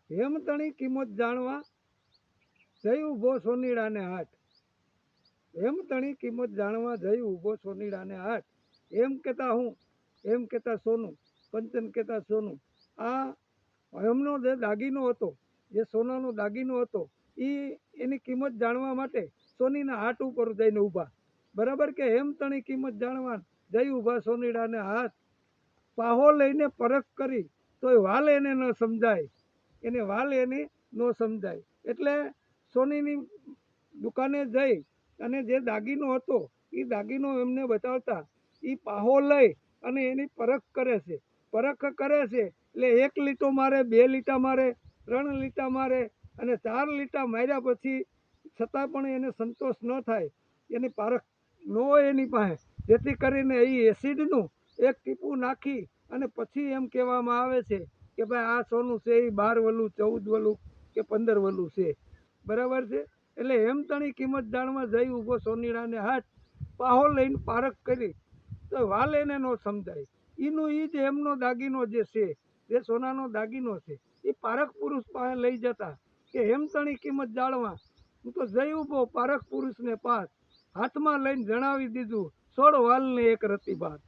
હેમતણી કિંમત જાણવા જઈ ઊભો સોનીડાને હાથ, હેમતણી કિંમત જાણવા જઈ ઊભો સોનીડાને હાથ, એમ કહેતા હું, એમ કહેતા સોનું, કંચન કહેતા સોનું. આ એમનો જે દાગીનો હતો, જે સોનાનો દાગીનો હતો, એની કિંમત જાણવા માટે સોનીના હાથ ઉપર જઈને ઊભા. બરાબર કે હેમતણી કિંમત જાણવા જઈ ઊભા સોનીડાને હાથ, પાહો લઈને પરખ કરી તોય વાલ એને ન સમજાય, એને વાલ એને ન સમજાય. એટલે સોનીની દુકાને જઈ અને જે દાગીનો હતો એ દાગીનો એમને બતાવતા એ પાહો લઈ અને એની પરખ કરે છે. પરખ કરે છે એટલે 1 લીટો મારે, 2 લીટા મારે, 3 લીટા મારે અને 4 લીટા માર્યા પછી છતાં પણ એને સંતોષ ન થાય, એની પારખ ન હોય એની પાસે, જેથી કરીને એ એસિડનું 1 ટીપું નાખી અને પછી એમ કહેવામાં આવે છે કે ભાઈ આ સોનું છે એ 12 વલું, 14 વલું કે 15 વલું છે. બરાબર છે. એટલે હેમતણી કિંમત જાણવા જઈ ઊભો સોનીડાને હાથ, પાહો લઈને પારખ કરી તો વાલ એને ન સમજાય. એનું એ જ એમનો દાગીનો જે છે, જે સોનાનો દાગીનો છે, એ પારખ પુરુષ પાસે લઈ જતા કે હેમતણી કિંમત જાણવા હું તો જઈ ઊભો પારખ પુરુષને પાસ, હાથમાં લઈને જણાવી દીધું 16 વાલને 1 રતી બાદ.